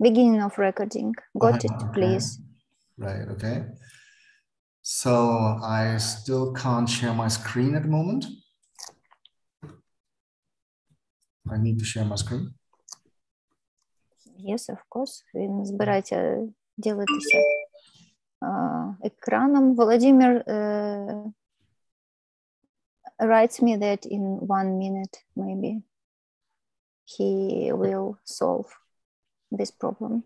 Beginning of recording. Got it, Okay. please. Right, okay. So I still can't share my screen at the moment. I need to share my screen. Yes, of course. Він збирається ділитися екраном. Володимир writes me that in 1 minute, maybe, he will solve this problem.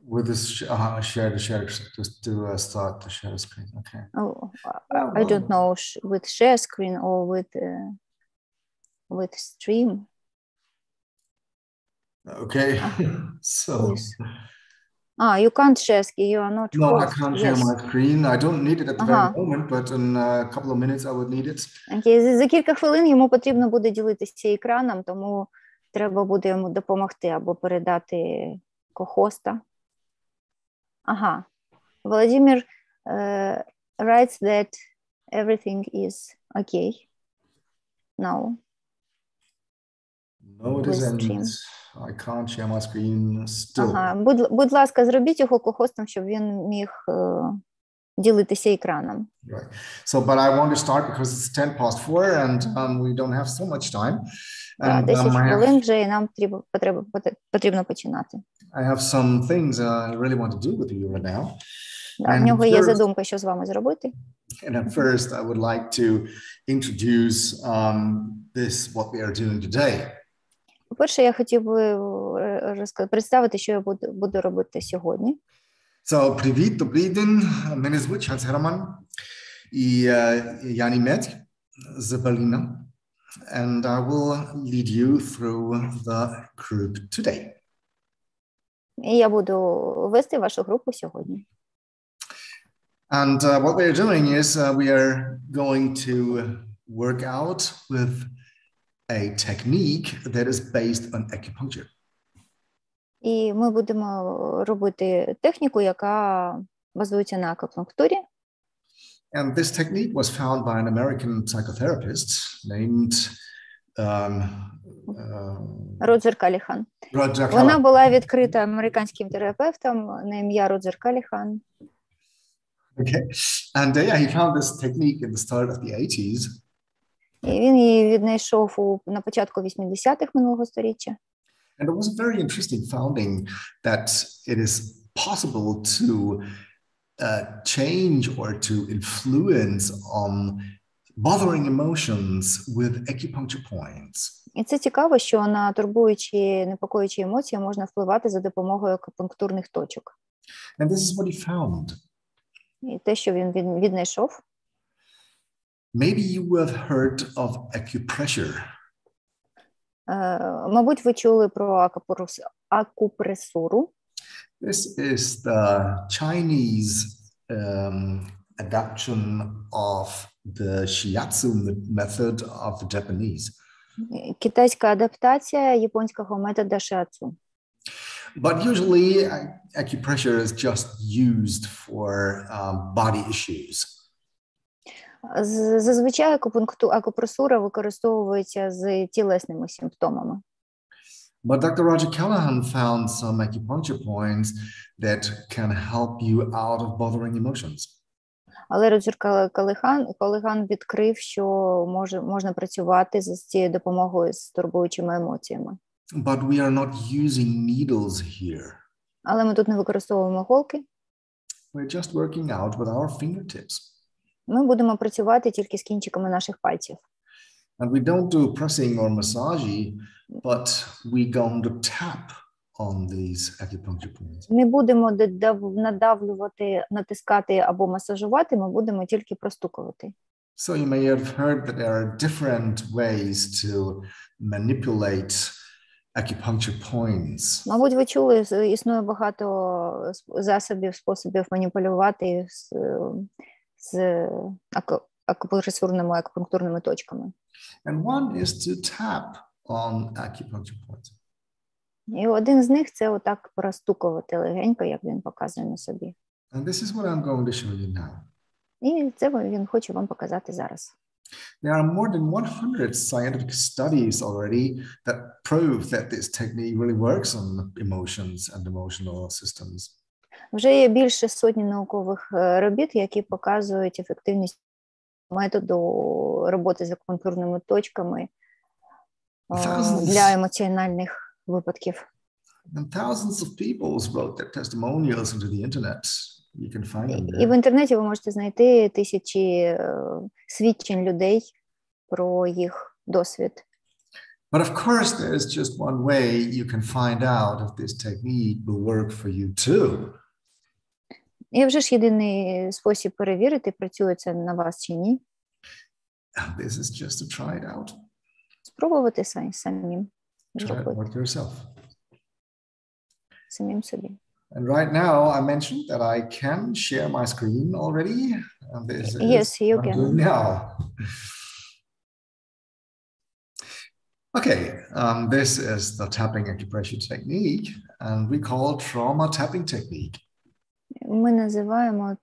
With this just to start to share the screen. Okay. Oh, I don't know with share screen or with stream. Okay. So. You can't share screen. You are not. No, host. I can't share my screen. I don't need it at the very moment, but in a couple of minutes I would need it. Okay. За кілька хвилин йому потрібно буде ділитися екраном, тому треба буде йому допомогти або передати ко-хоста. Vladimir writes that everything is okay now. No, it isn't. I can't share my screen still. Будь ласка, зробіть його ко-хостом, щоб він міг ділитися екраном. Right. So, but I want to start because it's 4:10 and we don't have so much time. 10 хвилин вже і нам потрібно починати. I have some things I really want to do with you right now. В нього є задумка, що з вами зробити. And first, I would like to introduce this, what we are doing today. По-перше, я хотів би представити, що я буду робити сьогодні. So, привіт, добрий день. Мене звуть Шанс Герман. І я німець з Берліна. And I will lead you through the group today. І я буду вести вашу групу сьогодні. And what we are doing is we are going to work out with a technique that is based on acupuncture. І ми будемо робити техніку, яка базується на акупунктурі. And this technique was found by an American psychotherapist named Роджер Каліхан. Вона була відкрита американським терапевтом на ім'я Роджер Каліхан. Okay. And he found this technique in the start of the 80s. І він її віднайшов на початку 80-х минулого сторіччя. And it was a very interesting finding that it is possible to change or to influence on bothering emotions with acupuncture points. І це цікаво, що на турбуючі, непокоючі емоції можна впливати за допомогою акупунктурних точок. And this is what he found. І те, що він віднайшов. Maybe you have heard of acupressure. Мабуть, ви чули про акупресуру. This is the Chinese adaptation of the shiatsu method of the Japanese. Китайська адаптація японського методу шіатсу. But usually acupressure is just used for body issues. Зазвичай акупресура використовується з тілесними симптомами. But Dr. Roger Callahan found some acupuncture points that can help you out of bothering emotions. Але Роджер Каліхан відкрив, що можна працювати з цією допомогою з турбуючими емоціями. But we are not using needles here. Але ми тут не використовуємо голки. We're just working out with our fingertips. Ми будемо працювати тільки з кінчиками наших пальців. And we don't do pressing or massage, but we going to tap on these acupuncture points. Не будемо надавлювати, натискати або масажувати, ми будемо тільки простукувати. So you may have heard that there are different ways to manipulate acupuncture points. Мабуть, ви чули, існує багато засобів, способів маніпулювати з акупресурними акупунктурними точками. And one is to tap on acupuncture points. І один з них це отак простукувати легенько, як він показує на собі. And this is what I'm going to show you now. І це він хоче вам показати зараз. There are more than 100 scientific studies already that prove that this technique really works on emotions and emotional systems. Вже є більше сотні наукових робіт, які показують ефективність методу роботи з акупунктурними точками для емоціональних випадків. And thousands of people wrote their testimonials into the internet. You can find them there. І в інтернеті ви можете знайти тисячі свідчень людей про їх досвід. But of course, there's just one way you can find out if this technique will work for you too. І вже ж єдиний спосіб перевірити, працює це на вас чи ні. And this is just to try it out. Спробувати самим Try it зробити, out yourself. самим собі. And right now, I mentioned that I can share my screen already. And this is Yes, you what I'm can. doing now. Okay, this is the tapping acupressure technique, and we call trauma tapping technique. Ми називаємо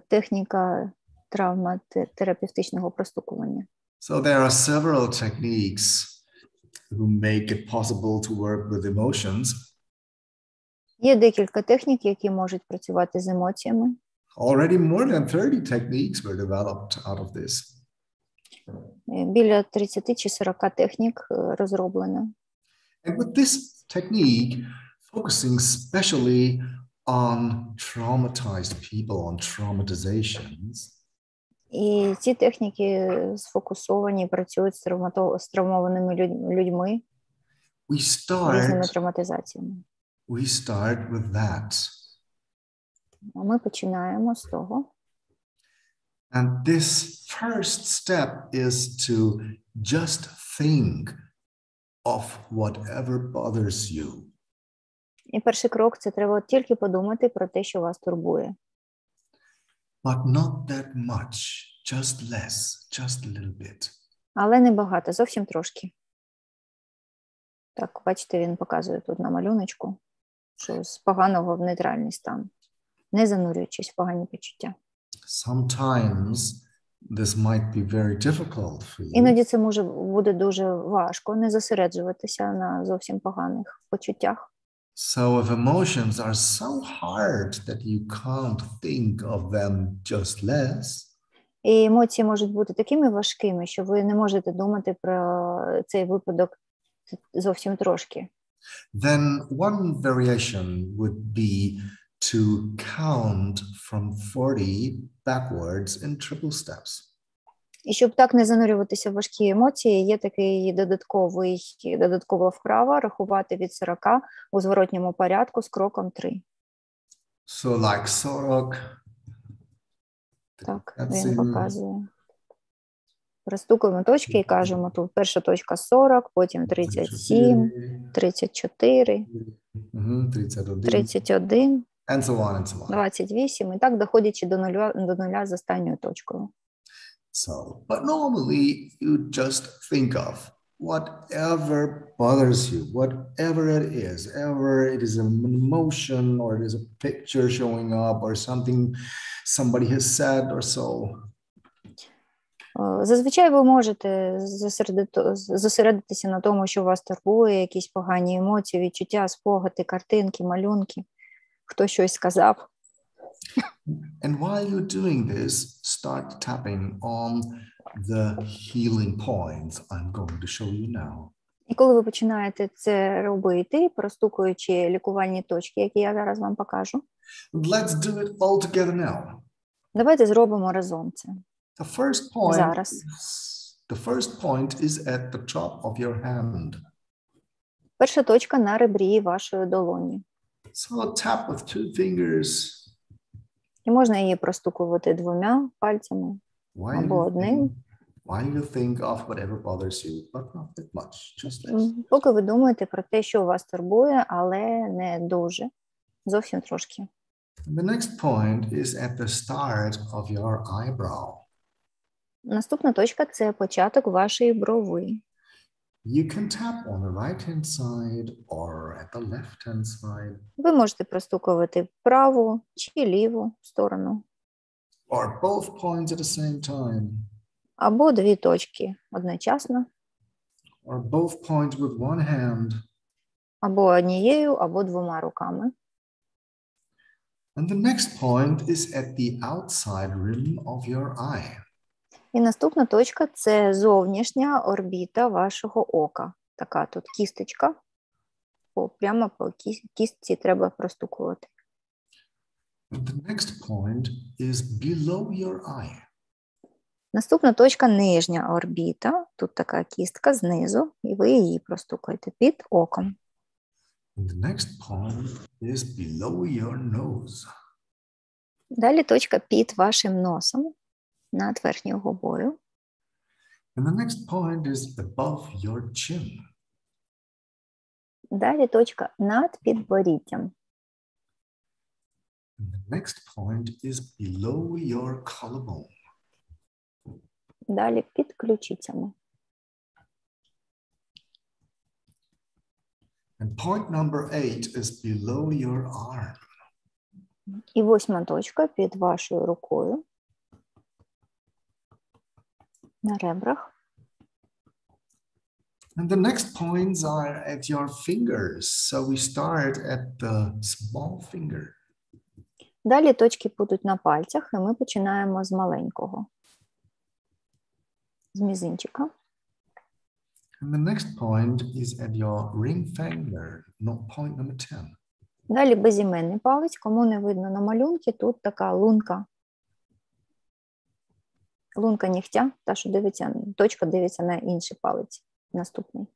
техніка травматерапевтичного простукування. So there are several techniques who make it possible to work with emotions. Є декілька технік, які можуть працювати з емоціями. Already more than 30 techniques were developed out of this. Біля 30 чи 40 технік розроблено. And with this technique, focusing especially on traumatized people, on traumatizations. І ці техніки сфокусовані, працюють з травмованими людьми, різними травматизаціями. We start with that. Ми починаємо з того. And this first step is to just think of whatever bothers you. І перший крок – це треба тільки подумати про те, що вас турбує. But not that much, just less, just a little bit. Але не багато, зовсім трошки. Так, бачите, він показує тут на малюночку, що з поганого в нейтральний стан, не занурюючись в погані почуття. Sometimes this might be very difficult for you. Іноді це може буде дуже важко не зосереджуватися на зовсім поганих почуттях. So if emotions are so hard that you can't think of them just less, і емоції можуть бути такими важкими, що ви не можете думати про цей випадок зовсім трошки. then one variation would be to count from 40 backwards in triple steps. І щоб так не занурюватися в важкі емоції, є такий додаткова вправа рахувати від 40 у зворотньому порядку з кроком 3. So like 40. Так, він показує. Розстукуємо точки і кажемо, тут перша точка 40, потім 37, 34, 31, and so on and so on. 28, і так доходячи до нуля з останньою точкою. So, but normally you just think of whatever bothers you, whatever it is, ever it is an emotion or it is a picture showing up or something somebody has said or so. Зазвичай ви можете зосередитися на тому, що вас турбує, якісь погані емоції, відчуття, спогади, картинки, малюнки, хто щось сказав. And while you're doing this, start tapping on the healing points I'm going to show you now. І коли ви починаєте це робити, простукуючи лікувальні точки, які я зараз вам покажу, let's do it all together now. Давайте зробимо разом це. The first point is at the top of your hand. Перша точка на ребрі вашої долоні. So tap with 2 fingers. І можна її простукувати 2 пальцями або одним. While you think of whatever bothers you, but not that much, just less. Поки ви думаєте про те, що вас турбує, але не дуже, зовсім трошки. The next point is at the start of your eyebrow. Наступна точка – це початок вашої брови. You can tap on the right-hand side or at the left-hand side. Ви можете простукувати праву чи ліву сторону. Or both points at the same time. або дві точки одночасно, or both points with one hand. або однією, або двома руками. And the next point is at the outside rim of your eye. І наступна точка – це зовнішня орбіта вашого ока. Така тут кісточка. Прямо по кістці треба простукувати. And the next point is below your eye. Наступна точка – нижня орбіта. Тут така кістка знизу, і ви її простукаєте під оком. And the next point is below your nose. Далі точка під вашим носом, над верхньою губою. And the next point is above your chin. Далі точка над підборіддям. And the next point is below your collarbone. Далі під ключицями. And point number 8 is below your arm. І восьма точка під вашою рукою. На ребрах. And the next points are at your fingers. So we start at the small finger. Далі точки будуть на пальцях, і ми починаємо з маленького. З мізинчика. And the next point is at your ring finger, not point number 10. Далі безіменний палець. Кому не видно на малюнки, тут така лунка. Лунка нігтя, та, що дивиться, точка дивиться на інший палець. Наступний.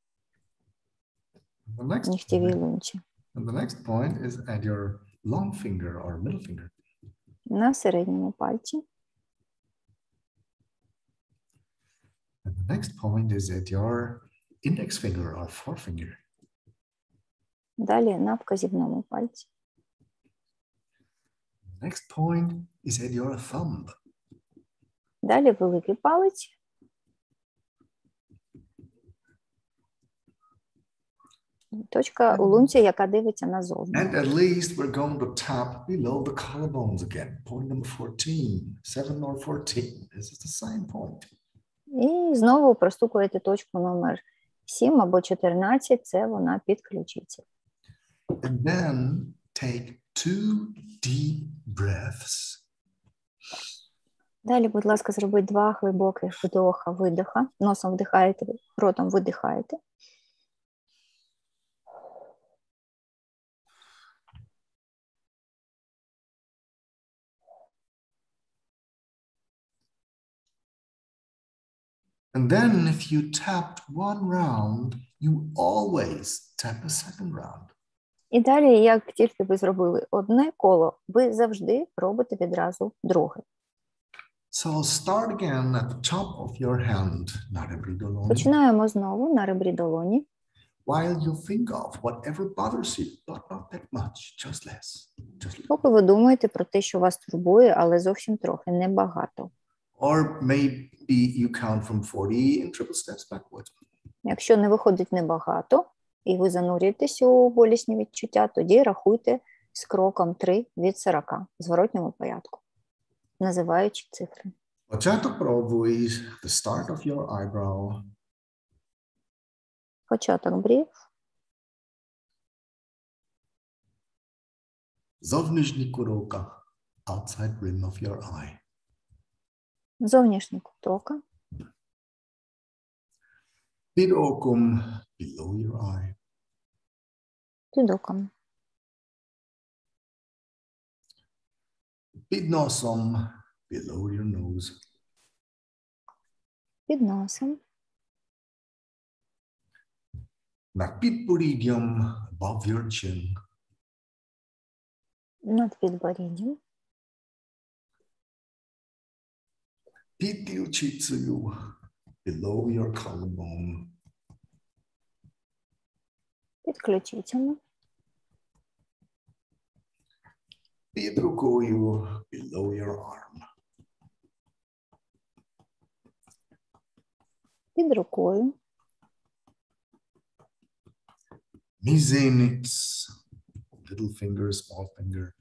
Нігтєвій лунці. And the next point is at your long finger or middle finger. На середньому пальці. And the next point is at your index finger or forefinger. Далі на вказівному пальці. The next point is at your thumb. Далі великий палець. Точка у лунці, яка дивиться назовні. And at least we're going to tap below the collarbones again. Point number 14, 7 or 14. This is the same point. І знову простукуєте точку номер 7 або 14, це вона під ключицею. And then take 2 deep breaths. Далі, будь ласка, зробіть 2 глибоких вдоха-видоха. Носом вдихаєте, ротом видихаєте. And then if you tapped one round, you always tap a second round. І далі, як тільки ви зробили одне коло, ви завжди робите відразу друге. So start again at the top of your hand, на ребрі долоні. Починаємо знову на ребрі долоні. While you think of whatever bothers you, but not that much, just less. Поки ви думаєте про те, що вас турбує, але зовсім трохи, небагато. Or maybe you count from 40 in triple steps backwards. Якщо не виходить небагато, і ви занурюєтесь у болісні відчуття, тоді рахуйте з кроком 3 від 40 в зворотньому порядку, називаючи цифри. Початок пробуй, the start of your eyebrow. Початок брів. Зовнішній куток, outside rim of your eye. Зовнішній кут ока. Під оком, below your eye. Під оком. Під носом, below your nose. Під носом. Над підборіддям, above your chin. Над підборіддям. Під ключицею, below your collarbone. Під ключицями. Під рукою, below your arm. Під рукою. Мізинець, little finger, small finger.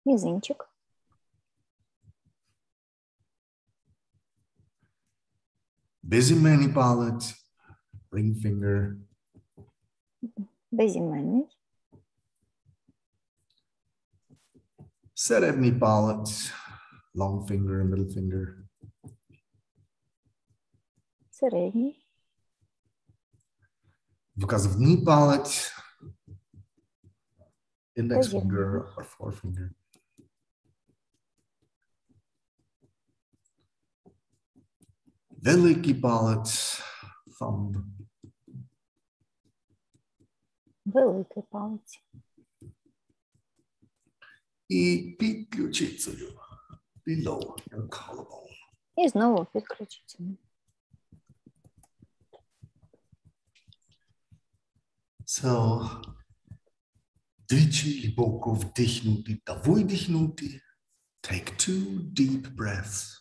Мізинчик. Безіменний палець, ring finger. Безіменний. Середній палець, long finger, middle finger. Середній. Вказівний палець, index Вказівний. finger or forefinger. Великий палець, thumb. Великий палець. І під ключицею, below your collarbone. І знову під ключицями. So, двічі глибоко вдихнути та видихнути. Take 2 deep breaths.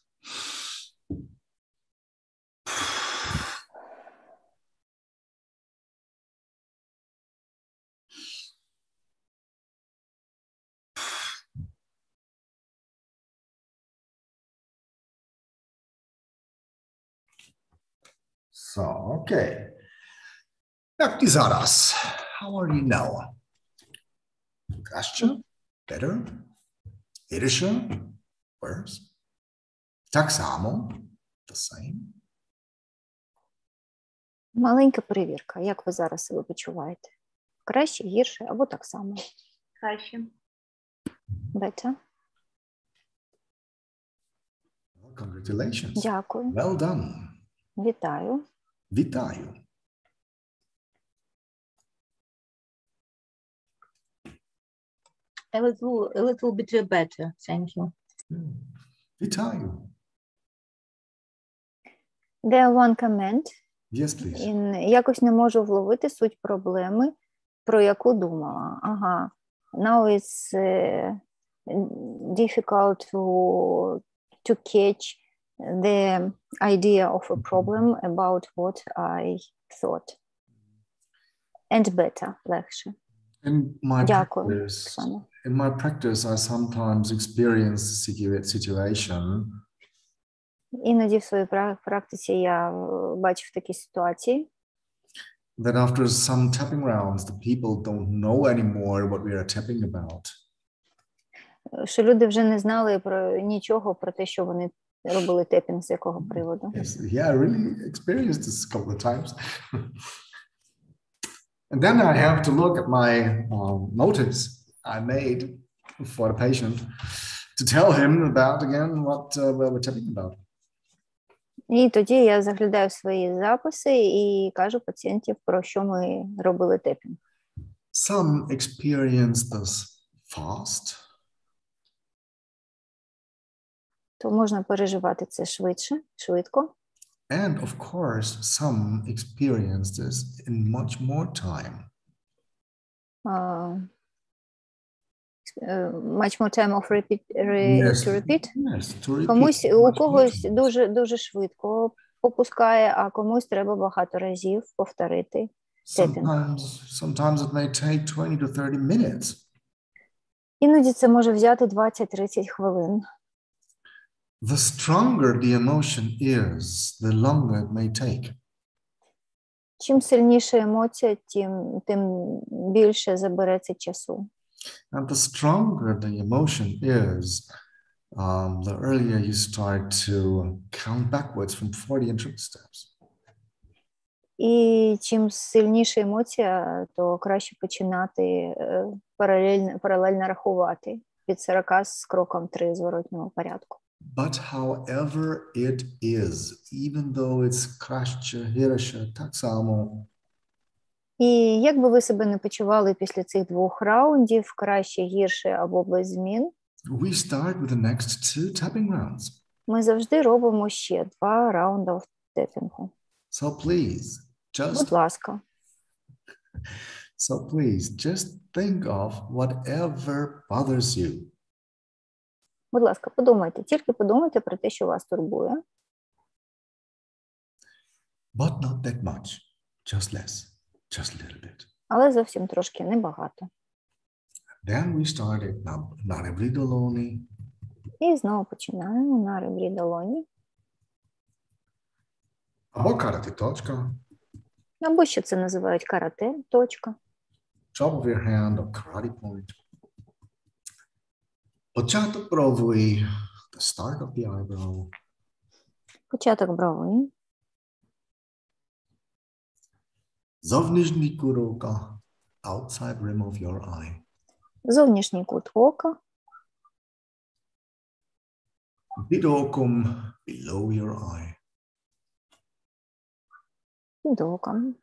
So, okay. Як ти зараз? How are you now? Краще? Better? Гірше? Worse? Так само? The same? Маленька перевірка. Як ви зараз себе почуваєте? Краще, гірше або так само? Краще. Better. Well, congratulations. Дякую. Well done. Вітаю. Вітаю. A little bit better, thank you. Вітаю. There one comment. Yes, please. Якось не можу вловити суть проблеми, про яку думала. Ага. Now it's difficult to catch the idea of a problem about what I thought. And better, легше. Дякую, Оксана. In my practice, I sometimes experience the situation. Іноді в своїй практиці я бачив такі ситуації. That after some tapping rounds, the people don't know anymore what we are tapping about. Що люди вже не знали про нічого, про те, що вони робили тепінг, з якого приводу. Yes, yeah, I really experienced this a couple of times. And then I have to look at my notice I made for the patient to tell him about again what we're tapping about. І тоді я заглядаю в свої записи і кажу пацієнтів, про що ми робили тепінг. Some experience this fast. То можна переживати це швидко. And of course, some experience this in much more time. Much more time of repeat, Yes. to repeat. Yes, to repeat. Комусь, у когось дуже швидко попускає, а комусь треба багато разів повторити тепінг. Sometimes it may take 20 to 30 minutes. Іноді це може взяти 20-30 хвилин. The stronger the emotion is, the longer it may take. Чим сильніша емоція, тим більше забереться часу. And the stronger the emotion is, the earlier you start to count backwards from 40 and triple steps. І чим сильніша емоція, то краще починати паралельно рахувати від 40 з кроком 3 в зворотньому порядку. But however it is, even though it's краще, гірше, так само. І як би ви себе не почували після цих 2 раундів, краще, гірше або без змін, We start with the next 2 tapping rounds. ми завжди робимо ще 2 раунди тепінгу. So please, Будь ласка. So please, just think of whatever bothers you. Будь ласка, подумайте, тільки подумайте про те, що вас турбує. But not that much, just less, just a little bit. Але зовсім трошки, небагато. Then we started на ребрі долоні. І знову починаємо на ребрі долоні. Або карате-точка. Або ще це називають карате, точка. Top of your hand or karate point. Початок брови, the start of the eyebrow. Початок брови. Зовнішній кут ока, outside rim of your eye. Зовнішній кут ока. Під оком, below your eye. Під оком.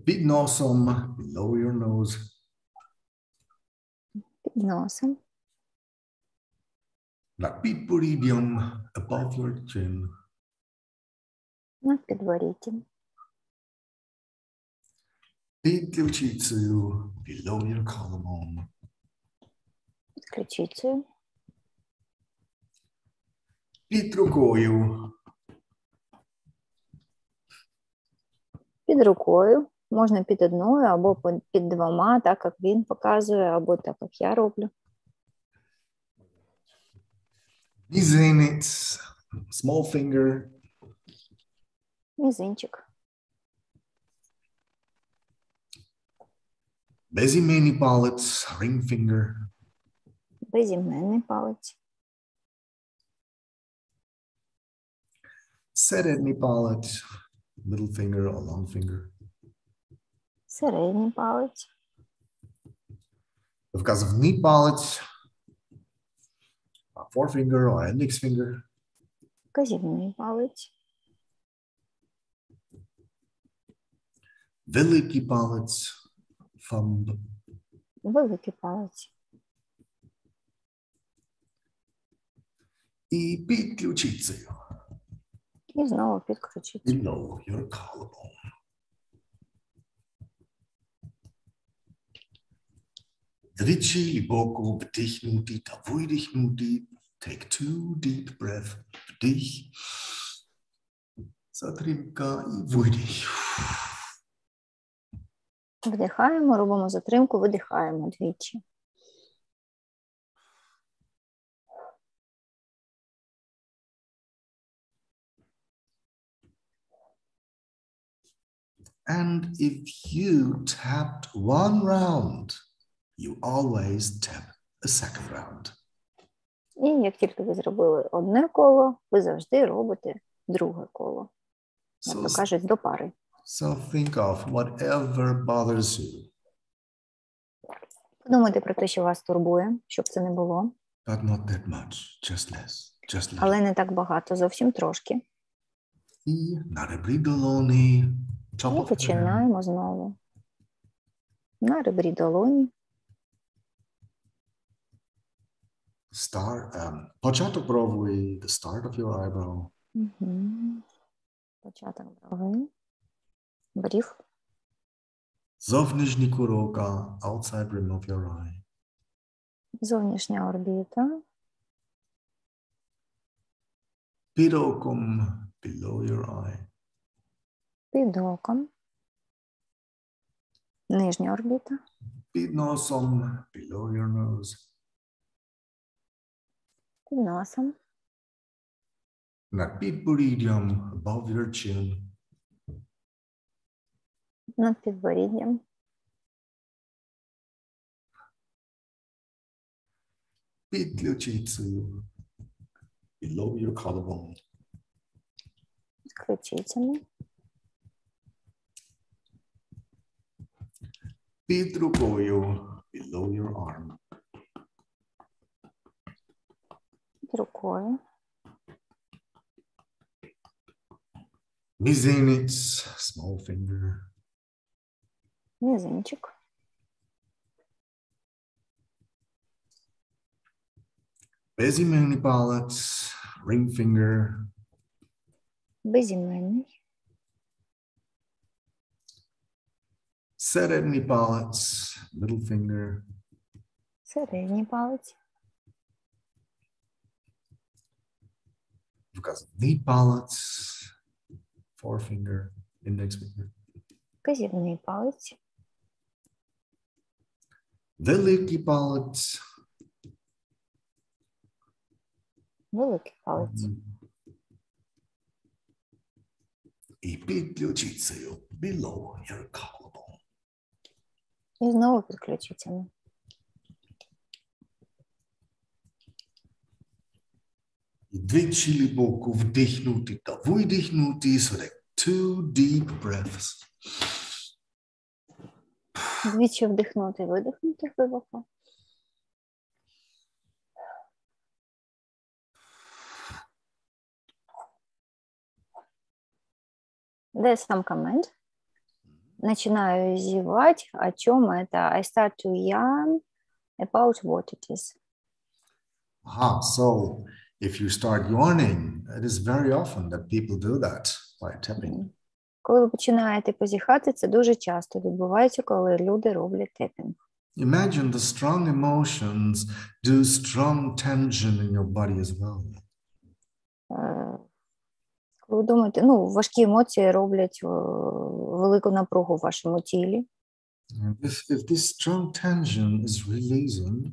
Під носом, below your nose. Під носом. Над підборіддям, above your chin. Над підборіддям. Під ключицею, below your collarbone. Під ключицею. Під рукою, Під рукою. Можна під одною або під двома, так як він показує, або так як я роблю. мізинець, small finger. Мізинчик. Безіменний палець, ring finger. Безіменний палець. Середній палець, middle finger or long finger. Середній палець. Вказівний палець, forefinger or index finger. Вказівний палець. Великий палець, thumb. Великий палець. І під ключицею, І знову під ключицею. below your collarbone. Двічі глибоко вдихнути та видихнути. Take 2 deep breath. Вдих. Затримка і видих. Вдихаємо, робимо затримку, видихаємо двічі. And if you tapped one round, you always tap a second round. І як тільки ви зробили одне коло, ви завжди робите друге коло. Як то кажуть, до пари. So think of whatever bothers you, Подумайте про те, що вас турбує, щоб це не було. but not that much, just less, just Але less. не так багато, зовсім трошки. І на ребрі долоні, top І of your hand, починаємо знову. На ребрі долоні. початок брови, the start of your eyebrow. Угу. Початок брови. Брів. Зовнішній кут ока, outside rim of your eye. Зовнішня орбіта. Під оком, below your eye. Під оком. Нижня орбіта. Під носом, below your nose. Під носом. Над підборіддям, above your chin. Над підборіддям. Під ключицею, below your collarbone. З ключицями. Під рукою, below your arm. Під рукою. Мізинець, small finger. Мізинчик. Безіменний палець, ring finger. Безіменний. Середній палець, middle finger. Середній палець. Вказівний палець, forefinger, index finger. Вказівний палець. Великий палець. Великий палець. і під ключицею below your collarbone. І знову під ключицями. І двічі глибоко вдихнути та видихнути, so like 2 deep breaths. Двічі вдихнути, видихнути глибоко. There's some comment. Начинаю зевать. О чем это? I start to yawn about what it is. So if you start yawning, it is very often that people do that by tapping. Коли ви починаєте позіхати, це дуже часто відбувається, коли люди роблять тепінг. Imagine the strong emotions do strong tension in your body as well. Ви думаєте, важкі емоції роблять велику напругу в вашому тілі. If this strong tension is releasing,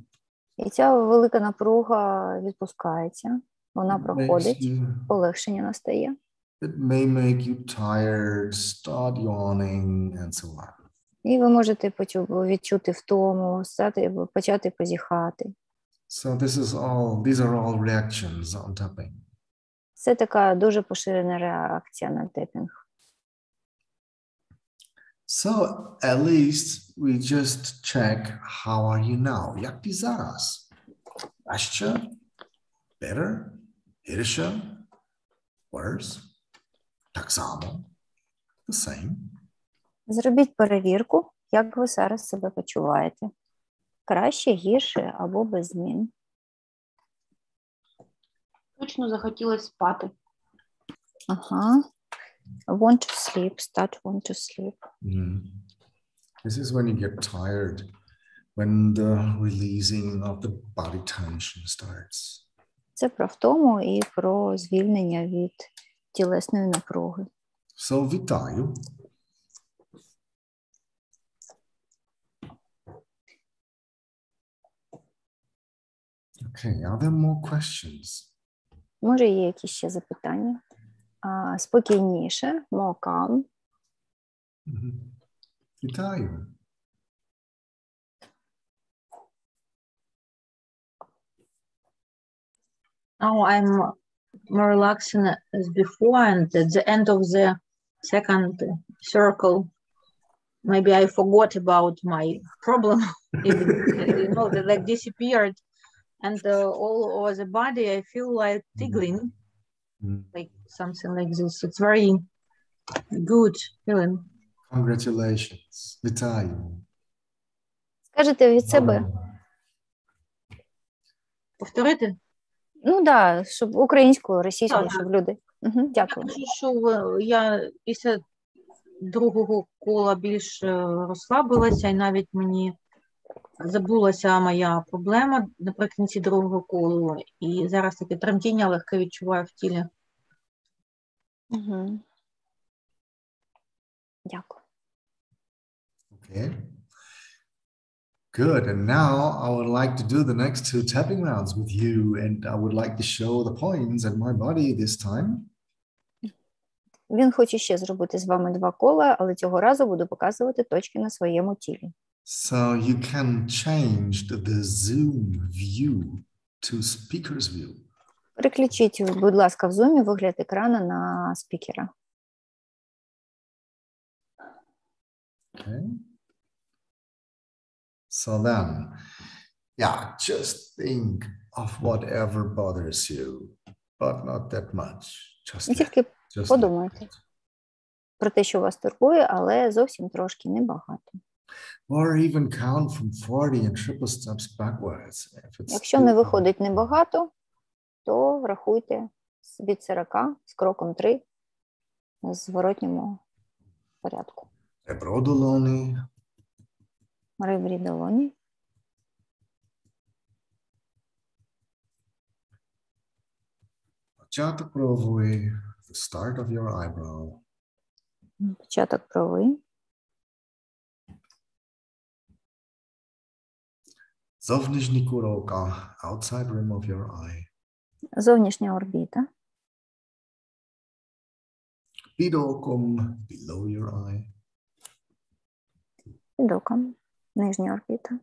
і ця велика напруга відпускається, вона проходить, полегшення настає. It may make you tired, start yawning, and so on. І ви можете відчути втому, почати позіхати. So these are all reactions on tapping. Це така дуже поширена реакція на тепінг. So at least we just check how are you now. Як ти зараз? Краще? Better? Гірше? Worse? Так само? The same? Зробіть перевірку, як ви зараз себе почуваєте. Краще, гірше або без змін. Точно захотілося спати. Ага. Want to sleep, start want to sleep. This is when you get tired, when the releasing of the body tension starts. Це про втому і про звільнення від тілесної напруги. So, вітаю. Okay, are there more questions? Може, є якісь ще запитання? Спокійніше, more calm. Вітаю. Now I'm more relaxing as before, and at the end of the second circle, maybe I forgot about my problem. That like disappeared, and all over the body I feel like tingling, like something like this. It's very good feeling. Congratulations. Вітаю. Скажете від себе? Повторити? Да, щоб українською, російською, щоб люди. Дякую. Я кажу, що я після другого кола більш розслабилася, і навіть мені забулася моя проблема наприкінці другого колу, і зараз таке тремтіння легке відчуваю в тілі. Дякую. Okay. Good. And now I would like to do the next 2 tapping rounds with you, and I would like to show the points at my body this time. Він хоче ще зробити з вами 2 кола, але цього разу буду показувати точки на своєму тілі. So you can change the Zoom view to speaker's view. Переключіть, будь ласка, в Zoom вигляд екрану на спікера. Okay. So then, just think of whatever bothers you, but not that much. Тільки подумайте про те, що вас турбує, але зовсім трошки, небагато. Or even count from 40 and triple steps backwards. Якщо не виходить небагато, то рахуйте від 40 з кроком 3 в зворотньому порядку. Ребро долоні. Ребрі долоні. Початок брови, the start of your eyebrow. Початок брови. Зовнішній кут ока, outside rim of your eye. Зовнішня орбіта. Під оком, below your eye. Під оком, нижня орбіта.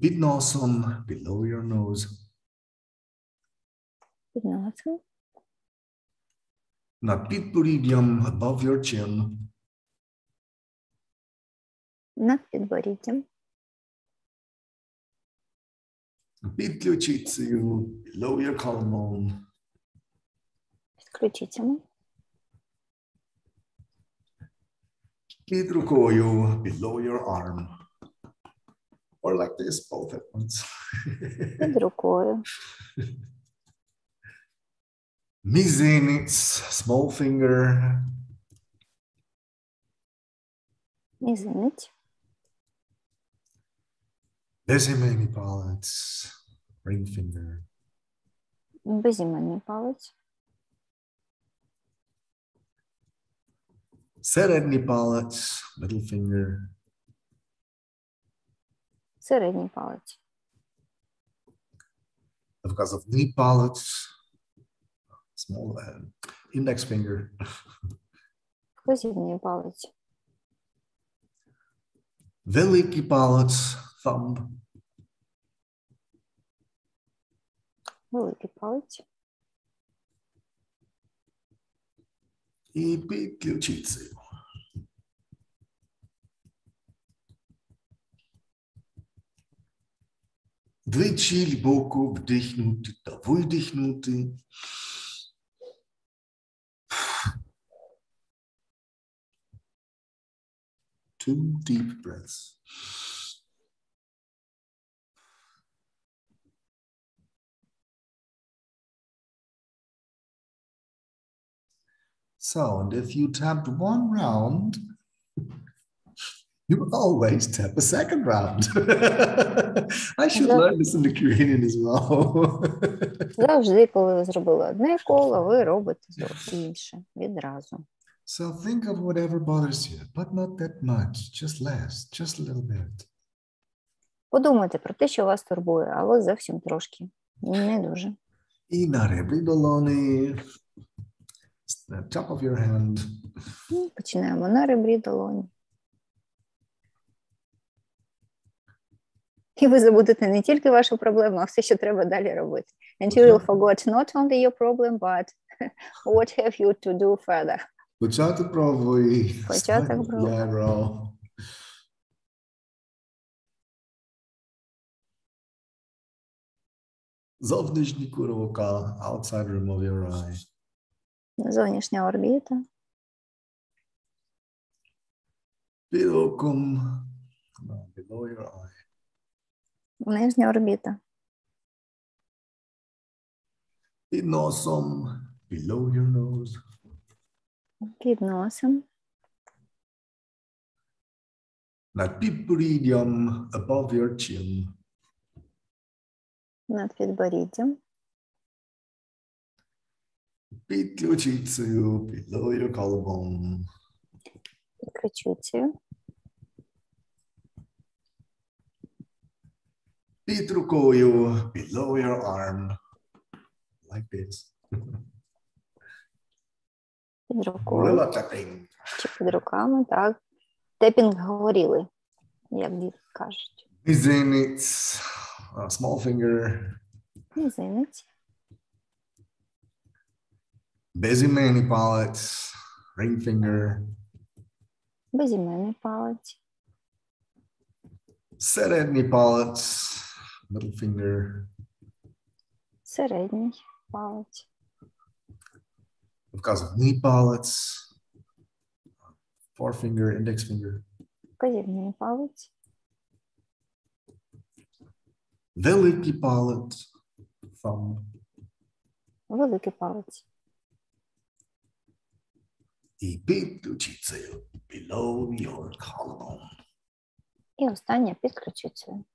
Під носом, below your nose. Під носом. Над підборіддям, above your chin. Над підборіддям. Під ключицею, below your collarbone. Під ключицями. Під рукою, below your arm. Or like this, both at once. Під рукою. Мізинець, small finger. Мізинець. Безіменний палець, ring finger. Безіменний палець. Середній палець, middle finger. Середній палець. Вказівний палець, small index finger. Вказівний палець. Великий палець, thumb. Великий палець. І під ключицею. Двічі глибоко вдихнути та видихнути. Two deep breaths. So, and if you tapped one round, you always tap a second round. I should learn this in the Korean as well. Завжди, коли ви зробили одне коло, ви робите інше відразу. So think of whatever bothers you, but not that much, just less, just a little bit. Подумайте про те, що вас турбує, але зовсім трошки. Не дуже. І на ребрі долоні, the top of your hand. Починаємо на ребрі долоні. І ви забудете не тільки вашу проблему, а все, що треба далі робити. And you will forget not only your problem, but what have you to do further. Початок брові. Початок брові. Зовнішній кут ока, outside rim of your eye. Зовнішня орбіта. Під оком, below your eye. Нижня орбіта. Під носом, below your nose. Під носом. Над підборіддям, above your chin. Над підборіддям. Під ключицею, below your collarbone. Під ключицею. Під рукою, below your arm. Like this. Під рукою. Gorilla tapping. Чи під руками, так. Тепінг говорили, як діти кажуть. Мізинець, small finger. Мізинець. Безіменний палець, ring finger. Безіменний палець. Середній палець, middle finger. Середній палець. Вказівний палець, forefinger, index finger. Вказівний палець. Великий палець, thumb. Великий палець. І під ключицею, below your collarbone. І останнє під ключицею.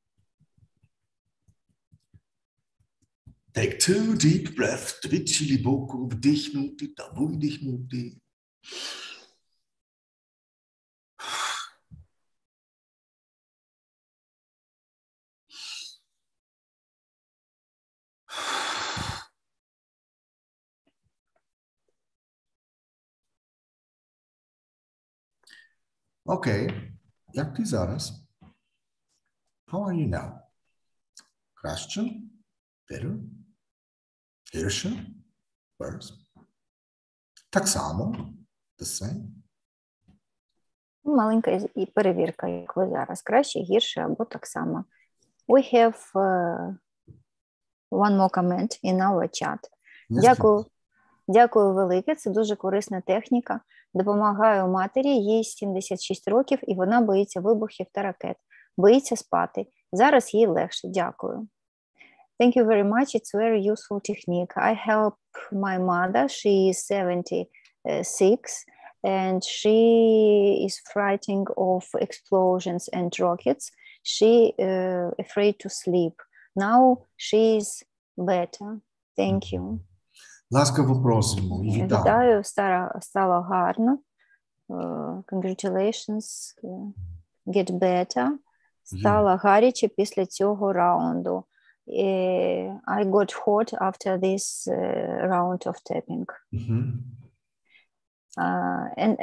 Take two deep breaths, двічі глибоко вдихнути та видихнути. Okay, як ти зараз? How are you now? Краще? Better? Гірше? Worse? Так само? The same? Маленька і перевірка, як ви зараз. Краще, гірше або так само. We have one more comment in our chat. Yes, Дякую велике, це дуже корисна техніка. Допомагаю матері, їй 76 років, і вона боїться вибухів та ракет. Боїться спати. Зараз їй легше. Дякую. Thank you very much. It's very useful technique. I help my mother. She is 76 and she is frightened of explosions and rockets. She afraid to sleep. Now she is better. Thank you. ласкаво просимо і вітаю. Вітаю, стало гарно. Congratulations. Get better. Стало гаряче після цього раунду. I got hot after this round of tapping.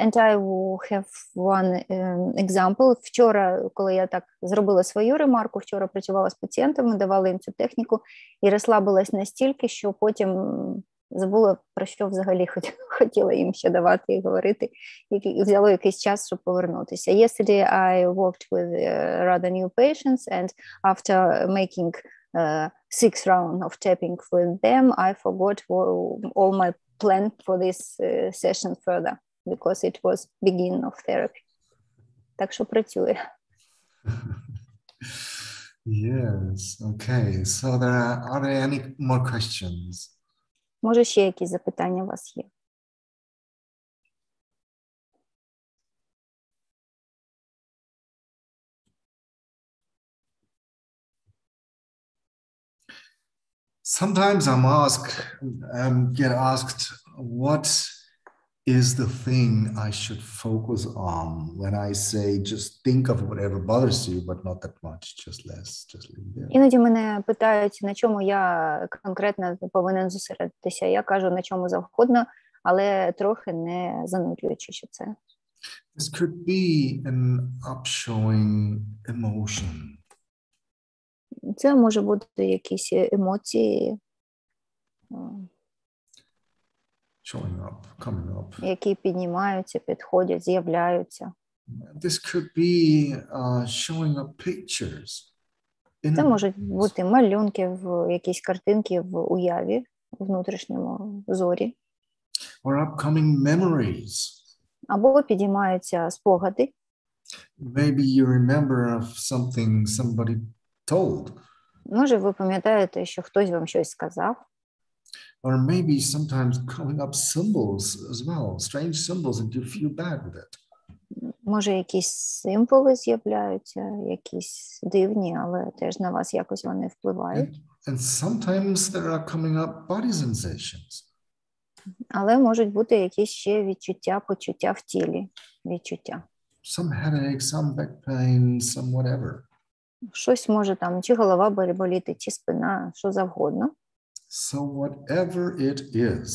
And I have one example. Вчора, коли я так зробила свою ремарку, вчора працювала з пацієнтами, давала їм цю техніку і розслабилась настільки, що потім забула, про що взагалі хотіла їм ще давати і говорити. І взяло якийсь час, щоб повернутися. Yesterday I worked with rather new patients, and after making 6 rounds of tapping with them, I forgot all my plan for this session further, because it was beginning of therapy. Так що працює. Yes, okay. So are there any more questions? Може, ще якісь запитання у вас є? Sometimes get asked, what is the thing I should focus on when I say just think of whatever bothers you, but not that much, just less, just leave it there. Іноді мене питають, на чому я конкретно повинен зосередитися. Я кажу, на чому завгодно, але трохи не занурюючи це. This could be an upshowing emotion. Це може бути якісь емоції, Showing up, coming up. які піднімаються, підходять, з'являються. This could be showing up pictures. Це можуть бути малюнки, якісь картинки в уяві, в внутрішньому зорі. Or upcoming memories. Або підіймаються спогади. Maybe you remember of something somebody told. Може, ви пам'ятаєте, що хтось вам щось сказав. Or maybe sometimes coming up symbols as well, strange symbols, and you feel bad with it. Може, якісь символи з'являються, якісь дивні, але теж на вас якось вони впливають. And sometimes there are coming up body sensations. Але можуть бути якісь ще відчуття, почуття в тілі, відчуття. Some headache, some back pain, some whatever. Щось може там, чи голова боліти, чи спина, що завгодно. So whatever it is,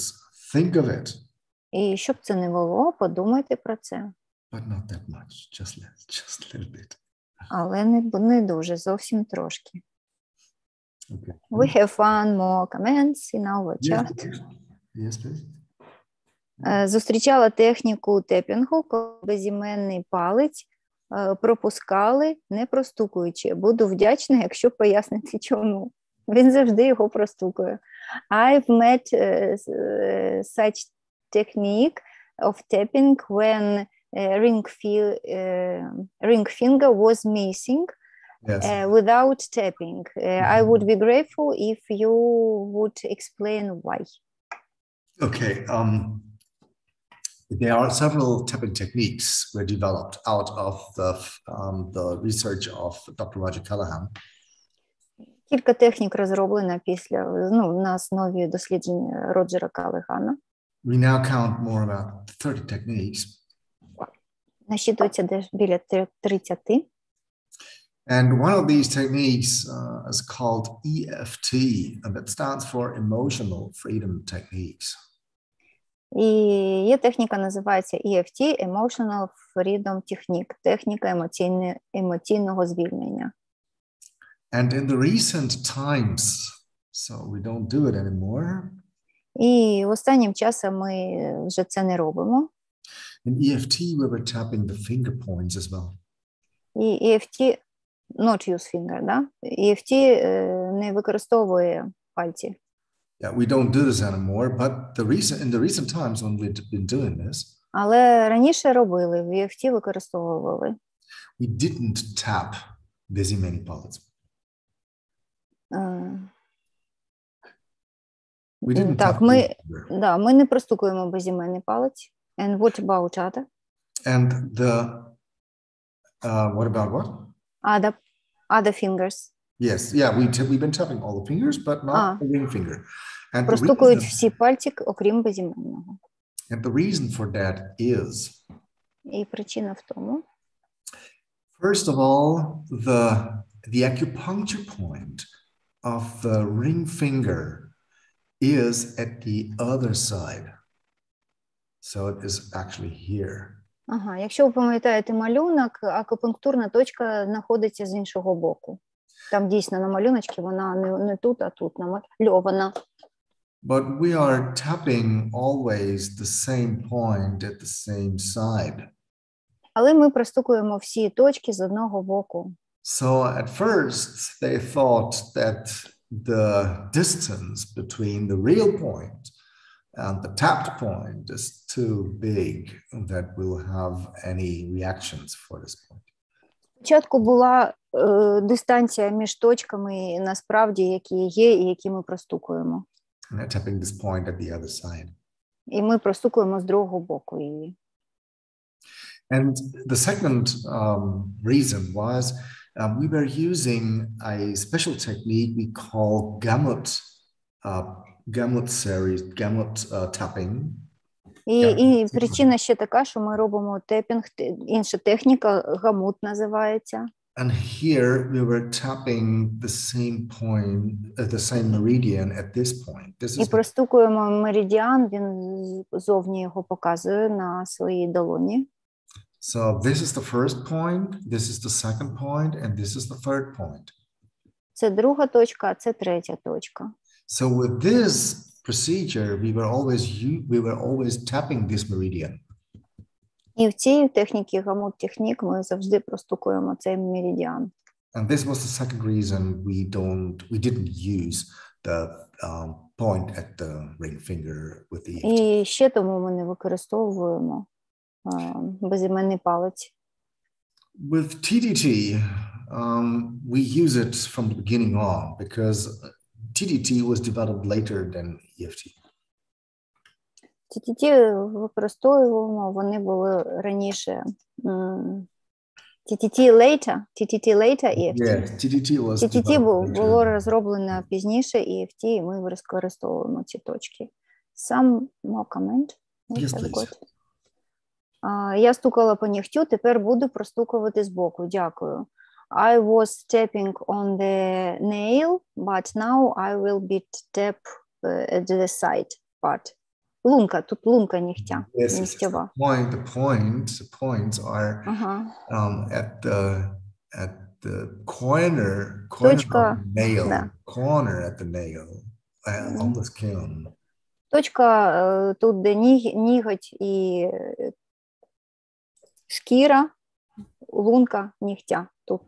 think of it. І щоб це не було, подумайте про це. But not that much, just a little bit. Але не дуже, зовсім трошки. Okay. We have one more comments in our chat. Yes, please. Зустрічала техніку тепінгу, коли безіменний палець пропускали, не простукуючи. Буду вдячна, якщо поясните, чому. Він завжди його простукує. I've met such technique of tapping when ring finger was missing. Yes. Without tapping. I would be grateful if you would explain why. Okay. There are several tapping techniques were developed out of the research of Dr. Roger Callahan. Кілька технік розроблено на основі досліджень Роджера Каллегана. We now count more about 30 techniques. Насчитується десь біля 30. And one of these techniques is called EFT, and that stands for Emotional Freedom Techniques. І є техніка, називається EFT, Emotional Freedom Technique, техніка емоційного звільнення. And in the recent times, so we don't do it anymore. І останнім часом ми вже це не робимо. In EFT, we were tapping the finger points as well. І EFT, not use finger, да? EFT не використовує пальці. Yeah, we don't do this anymore, but in the recent times when we've been doing this, Але раніше робили, в EFT використовували. we didn't tap безіменний палець. We didn't Так, tap ми не простукуємо безіменний палець. And what about other? And what about what? Other fingers. Yes, yeah, we've been tapping all the fingers, but not the ring finger. And Простукують всі пальці, окрім безіменного. And the reason for that is, і причина в тому, first of all, the acupuncture point of the ring finger is at the other side. So it is actually here. Ага, якщо ви пам'ятаєте малюнок, акупунктурна точка знаходиться з іншого боку. Там дійсно на малюночці вона не тут, а тут намальована. But we are tapping always the same point at the same side. Але ми простукуємо всі точки з одного боку. So at first they thought that the distance between the real point and the tapped point is too big that we'll have any reactions for this point. Спочатку була дистанція між точками, насправді, які є і які ми простукуємо. And tapping this point at the other side. І ми простукуємо з другого боку її. And the second reason was we were using a special technique we call gamut series, gamut tapping. І причина ще така, що ми робимо тепінг, інша техніка, гамут називається. And here we were tapping the same point, the same meridian at this point. І простукуємо меридіан, він зовні його показує на своїй долоні. So this is the first point, this is the second point, and this is the third point. Це друга точка, а це третя точка. So with this procedure, we were always tapping this meridian. І в цій техніці гамут технік ми завжди простукуємо цей меридіан. And this was the second reason we didn't use the point at the ring finger with the EFT. І ще тому ми не використовуємо безіменний палець. With TDT, we use it from the beginning on because TDT was developed later than EFT. TDT використовуємо, вони були раніше. TDT later EFT. Yes, TDT було розроблено пізніше EFT, і ми використовуємо ці точки. Some more comment? Yes, please. Я стукала по нігтю, тепер буду простукувати збоку. Дякую. I was tapping on the nail, but now I will be tap at the side part. Лунка, тут лунка нігтя. Yes, нігтєва. the points are at the corner Точка, of the nail, да. corner at the nail, on the skin. Точка тут, де ніготь і шкіра, лунка нігтя тут.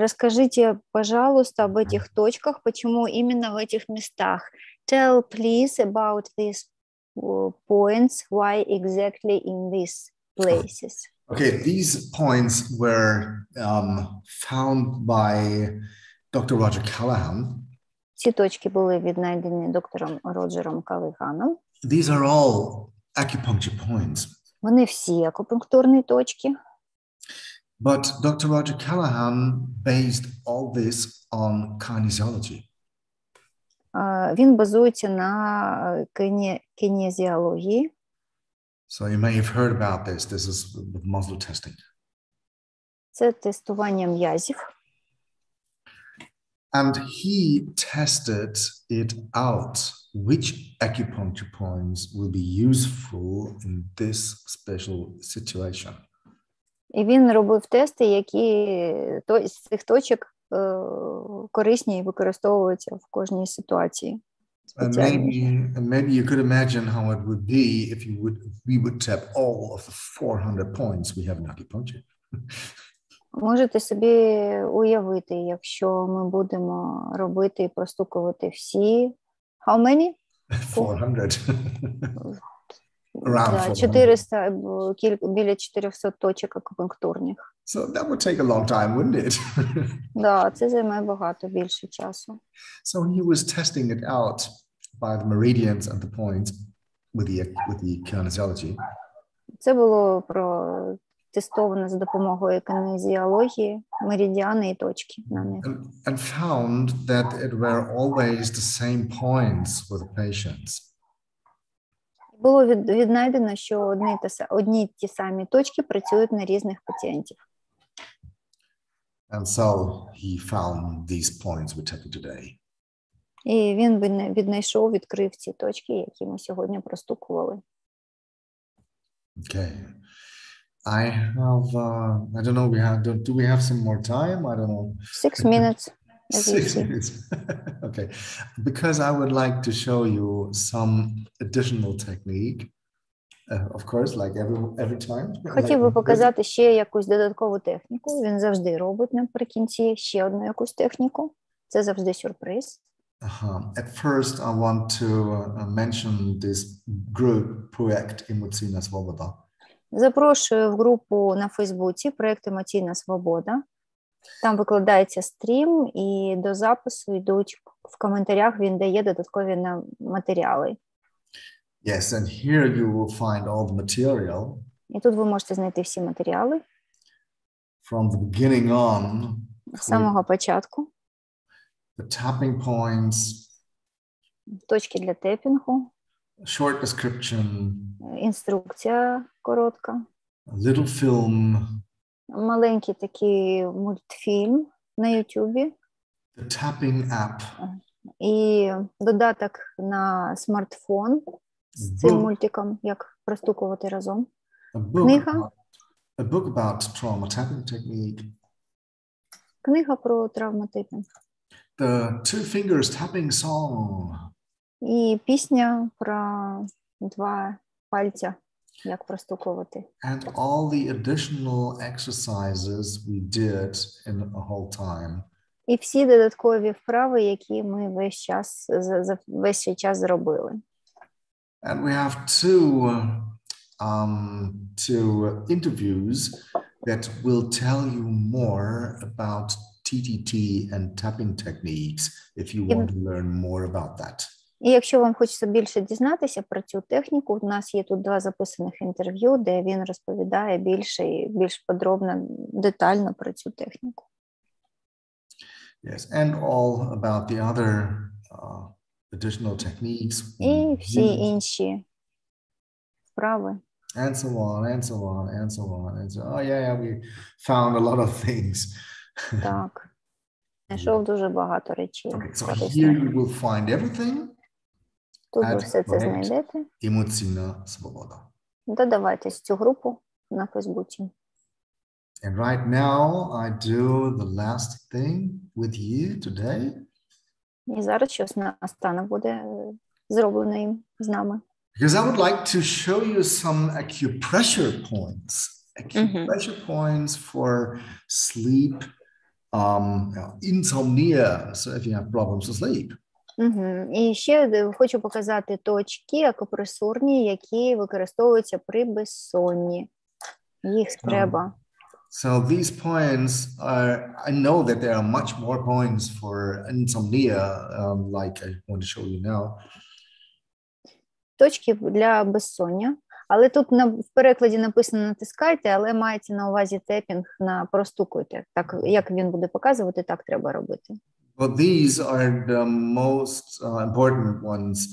Расскажите, пожалуйста, об этих точках, почему именно в этих местах. Tell, please, about these points, why exactly in these places. Okay, these points were found by Dr. Roger Callahan. Ці точки були віднайдені доктором Роджером Каллиганом. These are all acupuncture points. Вони всі акупунктурні точки. But Dr. Roger Callahan based all this on kinesiology. Він базується на кинезіології. So you may have heard about this. This is with muscle testing. Це тестування м'язів. And he tested it out, which acupuncture points will be useful in this special situation. І він робив тести, які з цих точок корисні і використовуються в кожній ситуації. And maybe you could imagine how it would be if we would tap all of the 400 points we have in acupuncture. Можете собі уявити, якщо ми будемо робити і простукувати всі. How many? 400. Да, 400, біля 400 точок акупунктурних. So that would take a long time, wouldn't it? Да, це займе багато більше часу. So he was testing it out by the meridians and the points with the kinesiology. Це було протестовано за допомогою кинезіології, меридіани і точки на них. And found that it were always the same points for the patients. Було віднайдено, що одні ті самі точки працюють на різних пацієнтів. And so he found these points we're taking today. І він віднайшов, відкрив ці точки, які ми сьогодні простукували. Okay. I don't know, do we have some more time? I don't know. 6 minutes. 6 minutes. Okay. Because I would like to show you some additional technique, of course, like every time. Хотів би показати ще якусь додаткову техніку. Він завжди робить наприкінці ще одну якусь техніку. Це завжди сюрприз. At first, I want to mention this group, проект Емоційна свобода. Запрошую в групу на Фейсбуці проект Емоційна свобода. Там викладається стрім, і до запису йдуть в коментарях, він дає додаткові матеріали. Yes, and here you will find all the material. І тут ви можете знайти всі матеріали. From the beginning on. З самого початку. The tapping points. Точки для тепінгу. Short description. Інструкція коротка. A little film. Маленький такий мультфільм на Ютубі. The tapping app. І додаток на смартфон з цим мультиком, як простукувати разом. Книга. A book about trauma tapping technique. Книга про травматипінг. The Two Fingers Tapping Song. І пісня про 2 пальця, як простукувати. And all the additional exercises we did in a whole time. І всі додаткові вправи, які ми весь цей час зробили. And we have two interviews that will tell you more about TTT and tapping techniques if you want to learn more about that. І якщо вам хочеться більше дізнатися про цю техніку, у нас є тут 2 записаних інтерв'ю, де він розповідає більше і більш подробно, детально про цю техніку. Yes, and all about the other additional techniques. І всі інші вправи. And so on, and so on, and so on, and so on. Oh, yeah, we found a lot of things. Так. Знайшов дуже багато речей. Okay, so here you will find everything. Тут ви все це знайдете. Емоційна свобода. Додавайтесь в цю групу на Фейсбуці. And right now I do the last thing with you today. І зараз щось наостанок буде зроблено їм з нами. Because I would like to show you some acupressure points. Acupressure points for sleep, insomnia, so if you have problems to sleep. І ще хочу показати точки акупресурні, які використовуються при безсонні. Їх треба. So these points are, I know that there are much more points for insomnia, like I want to show you now. Точки для безсоння. Але тут в перекладі написано натискайте, але мається на увазі тепінг на простукуйте. Так, як він буде показувати, так треба робити. But these are the most important ones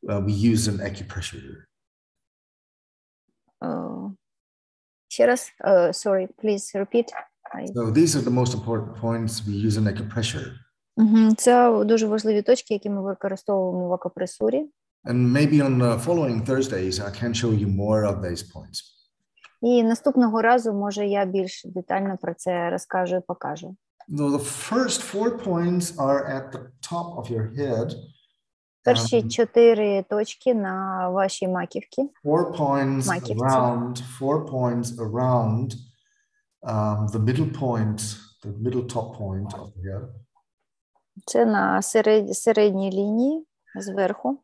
we use in acupressure. Ще раз, sorry, please repeat. So these are the most important points we use in acupressure. Це дуже важливі точки, які ми використовуємо в акупресурі. And maybe on the following Thursdays, I can show you more of these points. І наступного разу, може, я більш детально про це розкажу і покажу. The first 4 points are at the top of your head. Перші 4 точки на вашій маківці. 4 points around the middle point, the middle top point of the head. Це на середній лінії зверху.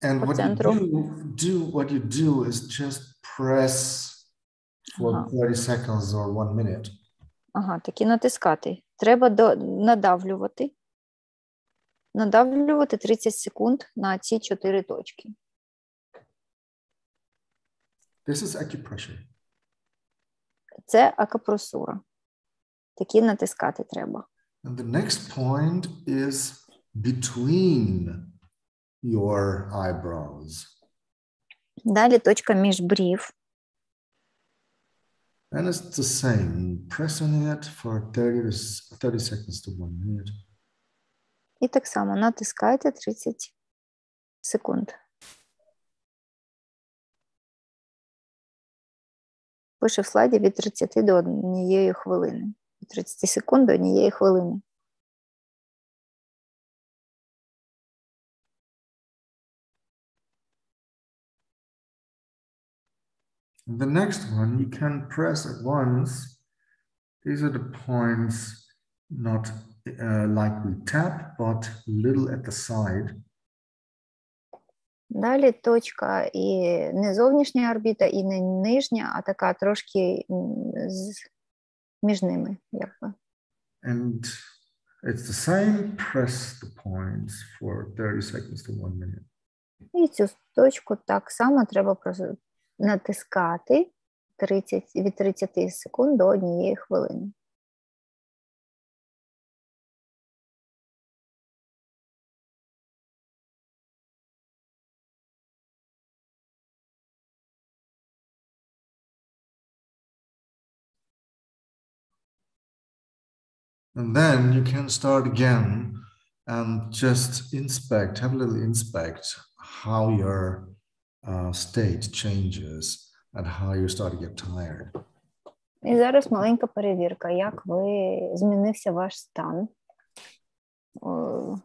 And what you do is just press for 30 seconds or 1 minute. Такі натискати. Треба надавлювати 30 секунд на ці 4 точки. This is acupressure. Це акупресура. Такі натискати треба. And the next point is between your eyebrows. Далі точка між брів. And it's the same. Press on it for 30 seconds to 1 minute. І так само натискайте 30 секунд. Пише в слайді від 30 до 1 хвилини. Від 30 секунд до 1 хвилини. The next one, you can press at once. These are the points, not like we tap, but little at the side. Далі точка і не зовнішня орбіта, і не нижня, а така трошки між ними, якби. And it's the same. Press the points for 30 seconds to 1 minute. І цю точку так само треба натискати від 30 секунд до 1 хвилини. And then you can start again and just have a little inspect how your state changes and how you start to get tired. І зараз маленька перевірка, як змінився ваш стан.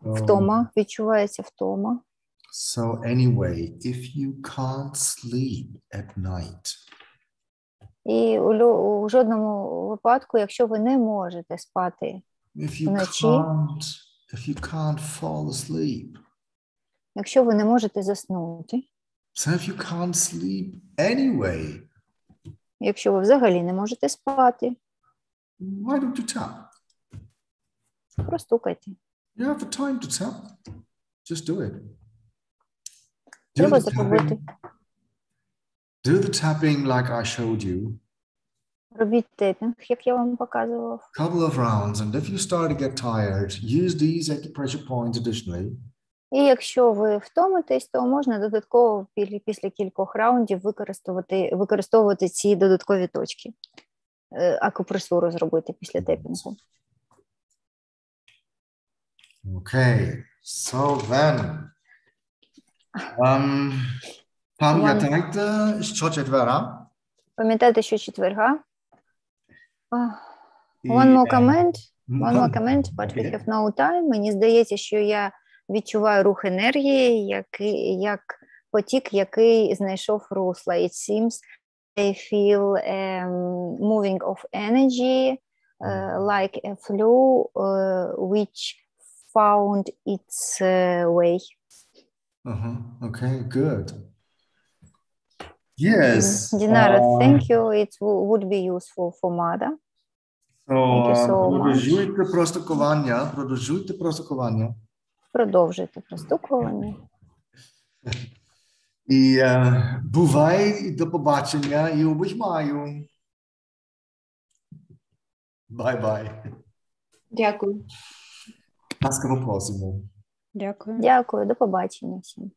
Втома, відчувається втома. So anyway, if you can't sleep at night. І у жодному випадку, якщо ви не можете спати вночі, if you can't fall asleep. Якщо ви не можете заснути. So if you can't sleep anyway. Якщо ви взагалі не можете спати. Why don't you tap? Простукайте. You have the time to tap. Just do it. Треба зробити. Do the tapping like I showed you. Робіть тепінг, як я вам показував. Couple of rounds, and if you start to get tired, use these acupressure points additionally. І якщо ви втомитесь, то можна додатково після кількох раундів використовувати ці додаткові точки. Акупресуру зробити після тепінгу. Okay, so then, пам'ятайте, що четверга. Пам'ятайте, що четверга. One more comment, but we have no time. Мені здається, що я відчуваю рух енергії, як потік, який знайшов русло. It seems I feel moving of energy, like a flow, which found its way. Okay, good. Yes. Dinara, thank you. It would be useful for mother. Thank you so much. Продовжуйте простукування. Продовжуйте простукування. І бувай, і до побачення, і обіймаю. Бай-бай. Дякую. Ласкаво просимо. Дякую. Дякую, до побачення всім.